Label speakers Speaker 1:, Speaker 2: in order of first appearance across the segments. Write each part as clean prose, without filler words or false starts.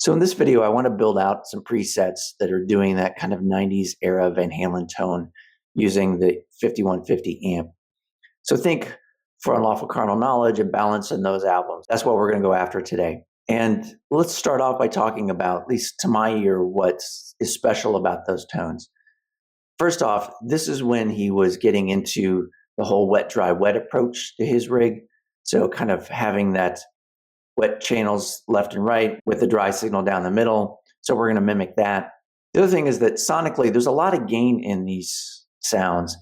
Speaker 1: So in this video, I want to build out some presets that are doing that kind of 90s era Van Halen tone using the 5150 amp. So think For Unlawful Carnal Knowledge and Balance in those albums. That's what we're going to go after today. And let's start off by talking about, at least to my ear, what is special about those tones. First off, this is when he was getting into the whole wet, dry, wet approach to his rig. So kind of having that wet channels left and right with the dry signal down the middle. So we're going to mimic that. The other thing is that sonically, there's a lot of gain in these sounds,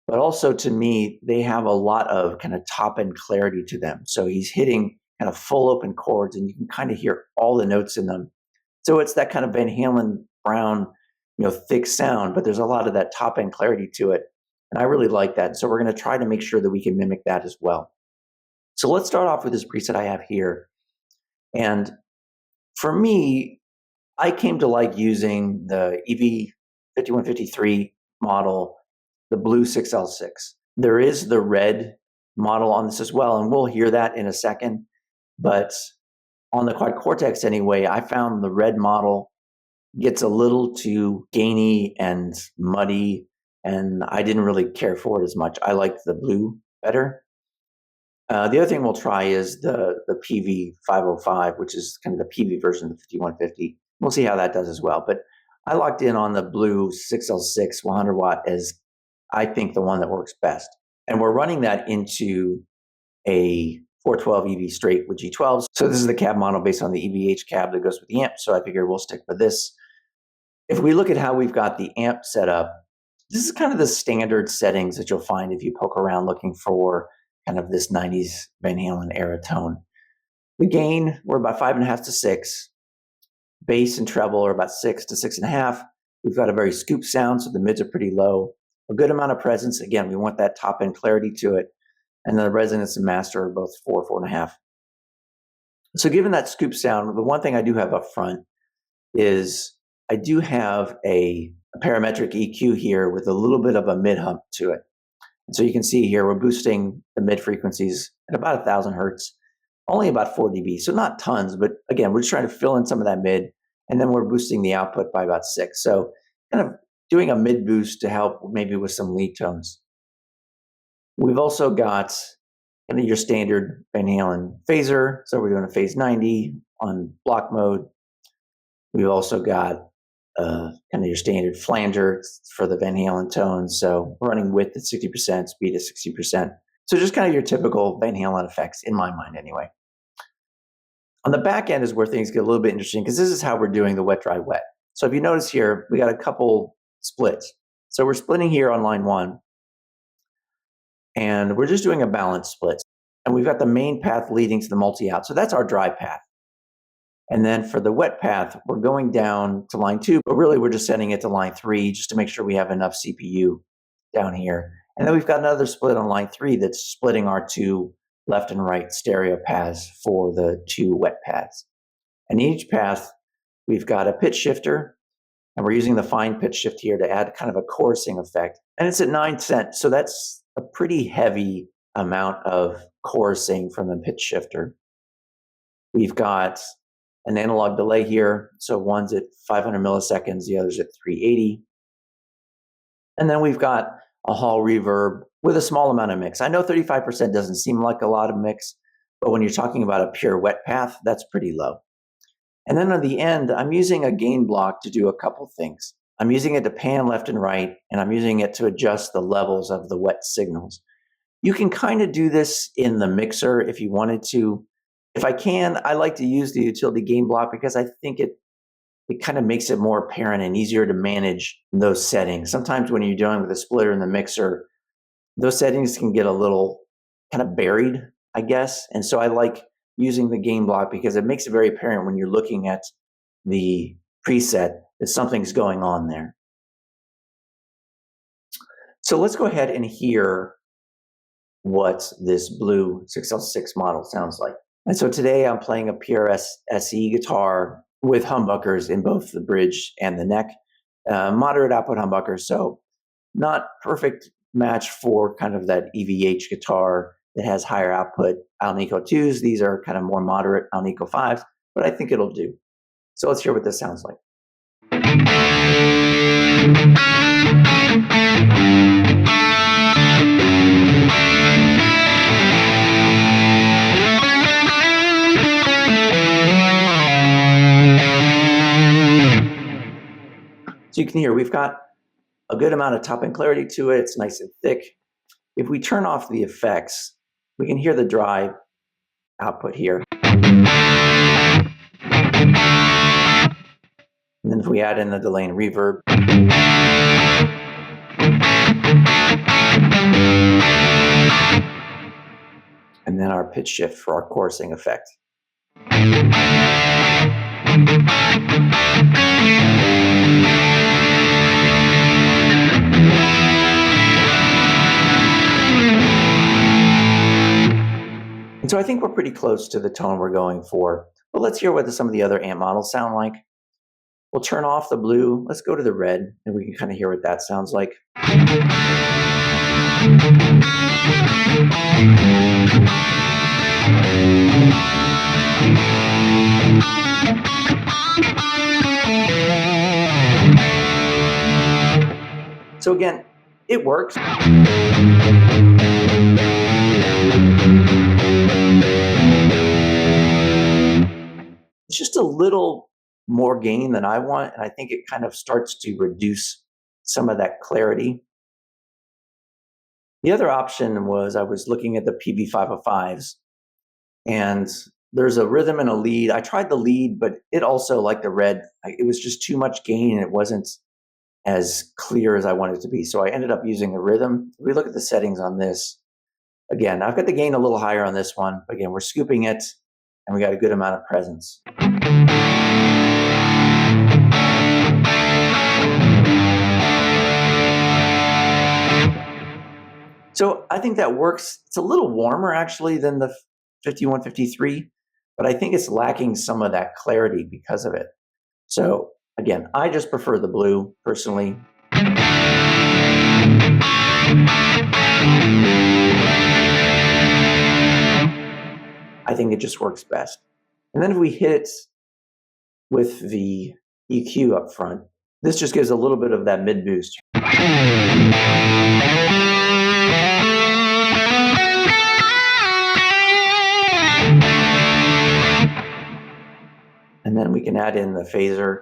Speaker 1: but also to me, they have a lot of kind of top end clarity to them. So he's hitting kind of full open chords and you can kind of hear all the notes in them. So it's that kind of Van Halen brown, thick sound, but there's a lot of that top end clarity to it. And I really like that. So we're going to try to make sure that we can mimic that as well. So let's start off with this preset I have here. And for me, I came to like using the EV5153 model, the blue 6L6. There is the red model on this as well, and we'll hear that in a second. But on the Quad Cortex anyway, I found the red model gets a little too gainy and muddy, and I didn't really care for it as much. I liked the blue better. The other thing we'll try is the PV505, which is kind of the PV version of the 5150. We'll see how that does as well. But I locked in on the blue 6L6 100 watt as I think the one that works best. And we're running that into a 412 EV straight with G12s. So this is the cab model based on the EVH cab that goes with the amp. So I figured we'll stick with this. If we look at how we've got the amp set up, this is kind of the standard settings that you'll find if you poke around looking for kind of this 90s Van Halen era tone. The gain, we're about 5.5 to 6. Bass and treble are about 6 to 6.5. We've got a very scoop sound, so the mids are pretty low. A good amount of presence. Again, we want that top end clarity to it. And the resonance and master are both 4, 4.5. So given that scoop sound, the one thing I do have up front is I do have a parametric EQ here with a little bit of a mid hump to it. So you can see here, we're boosting the mid frequencies at about 1,000 hertz, only about 4 dB. So not tons, but again, we're just trying to fill in some of that mid, and then we're boosting the output by about 6. So kind of doing a mid boost to help maybe with some lead tones. We've also got kind of your standard Van Halen phaser. So we're doing a phase 90 on block mode. We've also got kind of your standard flanger for the Van Halen tones. So running width at 60%, speed at 60%. So just kind of your typical Van Halen effects in my mind anyway. On the back end is where things get a little bit interesting because this is how we're doing the wet, dry, wet. So if you notice here, we got a couple splits. So we're splitting here on line 1 and we're just doing a balance split. And we've got the main path leading to the multi-out. So that's our dry path. And then for the wet path, we're going down to line 2, but really we're just setting it to line 3 just to make sure we have enough CPU down here. And then we've got another split on line 3 that's splitting our 2 left and right stereo paths for the 2 wet paths. And each path, we've got a pitch shifter, and we're using the fine pitch shift here to add kind of a chorusing effect. And it's at 9 cents, so that's a pretty heavy amount of chorusing from the pitch shifter. We've got an analog delay here. So one's at 500 milliseconds, the other's at 380. And then we've got a hall reverb with a small amount of mix. I know 35% doesn't seem like a lot of mix, but when you're talking about a pure wet path, that's pretty low. And then on the end, I'm using a gain block to do a couple things. I'm using it to pan left and right, and I'm using it to adjust the levels of the wet signals. You can kind of do this in the mixer if you wanted to. If I can, I like to use the utility gain block because I think it kind of makes it more apparent and easier to manage those settings. Sometimes when you're dealing with a splitter in the mixer, those settings can get a little kind of buried, I guess. And so I like using the gain block because it makes it very apparent when you're looking at the preset that something's going on there. So let's go ahead and hear what this blue 6L6 model sounds like. And so today I'm playing a PRS SE guitar with humbuckers in both the bridge and the neck, moderate output humbuckers. So not perfect match for kind of that EVH guitar that has higher output Alnico 2s. These are kind of more moderate Alnico 5s, but I think it'll do. So let's hear what this sounds like. So you can hear we've got a good amount of top end clarity to it. It's nice and thick. If we turn off the effects, we can hear the dry output here. And then if we add in the delay and reverb, and then our pitch shift for our chorusing effect. And so I think we're pretty close to the tone we're going for. But let's hear what some of the other amp models sound like. We'll turn off the blue. Let's go to the red, and we can kind of hear what that sounds like. So again, it works. It's just a little more gain than I want, and I think it kind of starts to reduce some of that clarity. The other option was I was looking at the PB505s, and there's a rhythm and a lead. I tried the lead, but it also, like the red, it was just too much gain, and it wasn't as clear as I wanted it to be. So I ended up using a rhythm. If we look at the settings on this, again, I've got the gain a little higher on this one. Again, we're scooping it, and we got a good amount of presence. So I think that works. It's a little warmer actually than the 5153, but I think it's lacking some of that clarity because of it. So again, I just prefer the blue personally. I think it just works best. And then if we hit with the EQ up front, this just gives a little bit of that mid boost. And then we can add in the phaser.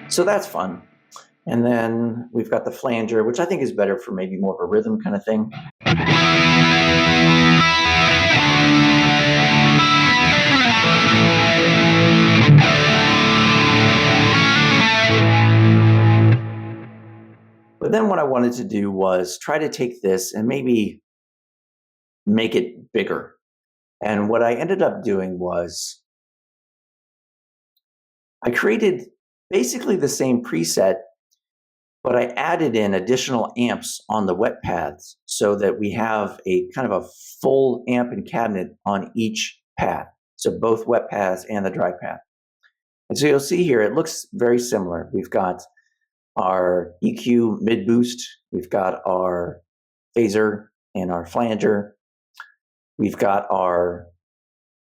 Speaker 1: So that's fun. And then we've got the flanger, which I think is better for maybe more of a rhythm kind of thing. But then what I wanted to do was try to take this and maybe make it bigger. And what I ended up doing was I created basically the same preset, but I added in additional amps on the wet paths so that we have a kind of a full amp and cabinet on each path. So both wet paths and the dry path. And so you'll see here, it looks very similar. We've got our EQ mid boost, we've got our phaser and our flanger, we've got our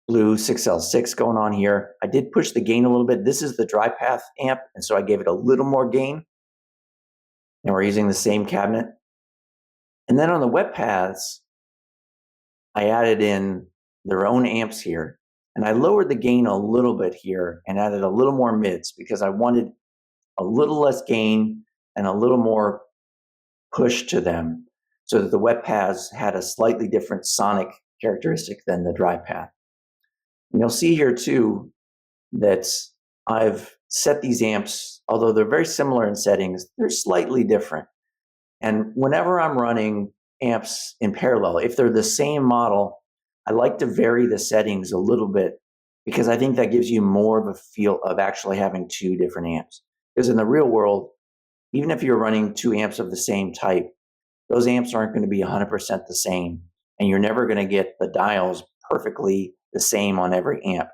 Speaker 1: blue 6L6 going on here. I did push the gain a little bit. This is the dry path amp, and so I gave it a little more gain. And we're using the same cabinet. And then on the wet paths, I added in their own amps here, and I lowered the gain a little bit here and added a little more mids because I wanted a little less gain and a little more push to them so that the wet paths had a slightly different sonic characteristic than the dry path. And you'll see here too that I've set these amps, although they're very similar in settings, they're slightly different. And whenever I'm running amps in parallel, if they're the same model, I like to vary the settings a little bit because I think that gives you more of a feel of actually having two different amps. Because in the real world, even if you're running two amps of the same type, those amps aren't going to be 100% the same, and you're never going to get the dials perfectly the same on every amp.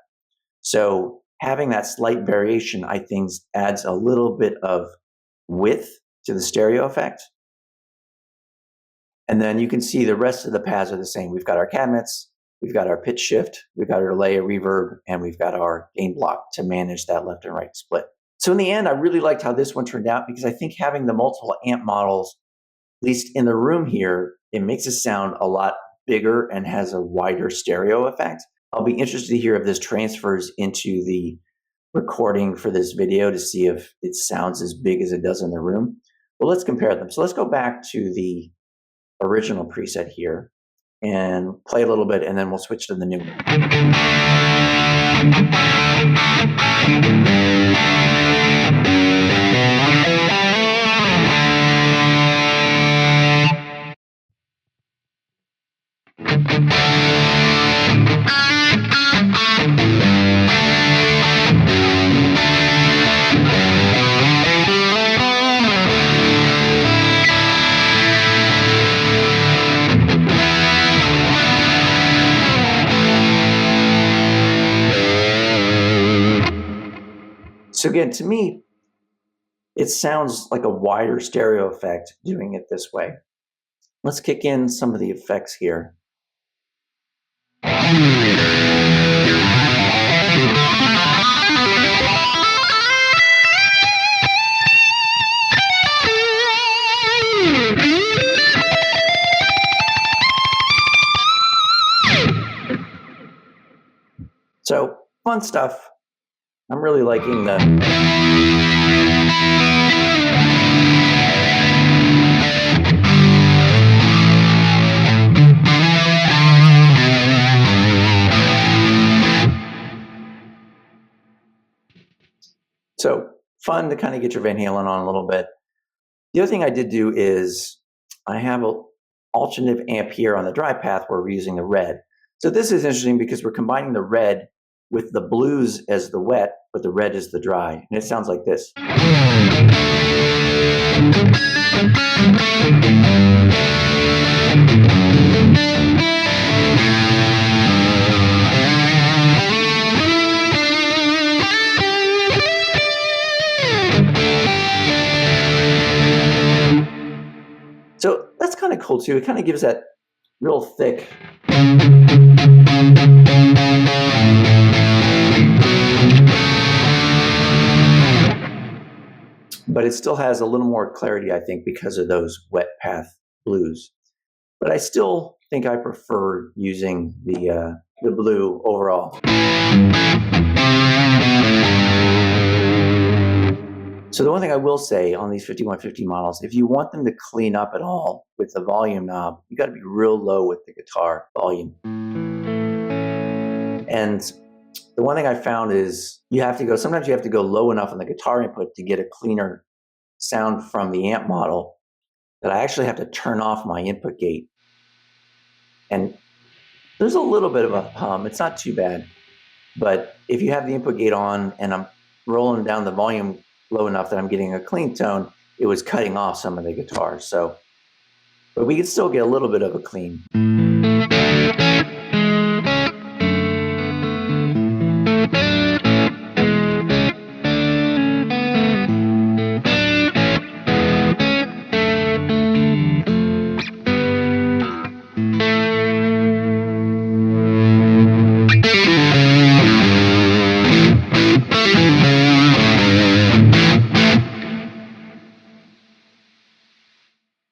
Speaker 1: So having that slight variation, I think, adds a little bit of width to the stereo effect. And then you can see the rest of the paths are the same. We've got our cabinets, we've got our pitch shift, we've got our delay, a reverb, and we've got our gain block to manage that left and right split. So in the end, I really liked how this one turned out because I think having the multiple amp models, at least in the room here, it makes it sound a lot bigger and has a wider stereo effect. I'll be interested to hear if this transfers into the recording for this video to see if it sounds as big as it does in the room. Well, let's compare them. So let's go back to the original preset here and play a little bit, and then we'll switch to the new one. So again, to me, it sounds like a wider stereo effect doing it this way. Let's kick in some of the effects here. So, fun stuff. I'm really liking the... So, fun to kind of get your Van Halen on a little bit. The other thing I did do is I have an alternative amp here on the dry path where we're using the red. So this is interesting because we're combining the red with the blues as the wet, but the red is the dry. And it sounds like this. So that's kind of cool too. It kind of gives that real thick. But it still has a little more clarity, I think, because of those wet path blues. But I still think I prefer using the blue overall. So the one thing I will say on these 5150 models, if you want them to clean up at all with the volume knob, you got to be real low with the guitar volume. And the one thing I found is sometimes you have to go low enough on the guitar input to get a cleaner sound from the amp model that I actually have to turn off my input gate. And there's a little bit of a hum. It's not too bad. But if you have the input gate on and I'm rolling down the volume low enough that I'm getting a clean tone, it was cutting off some of the guitar. So, but we can still get a little bit of a clean.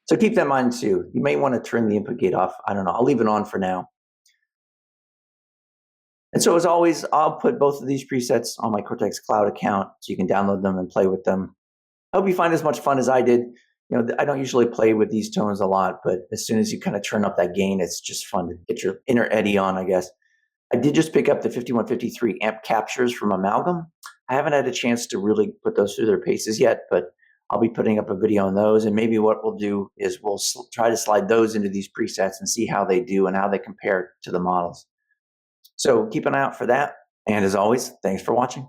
Speaker 1: So keep that in mind too. You may want to turn the input gate off. I don't know. I'll leave it on for now. And so as always, I'll put both of these presets on my Cortex Cloud account so you can download them and play with them. I hope you find as much fun as I did. You know, I don't usually play with these tones a lot, but as soon as you kind of turn up that gain, it's just fun to get your inner Eddie on, I guess. I did just pick up the 5153 amp captures from Amalgam. I haven't had a chance to really put those through their paces yet, but I'll be putting up a video on those, and maybe what we'll do is we'll try to slide those into these presets and see how they do and how they compare to the models. So keep an eye out for that. And as always, thanks for watching.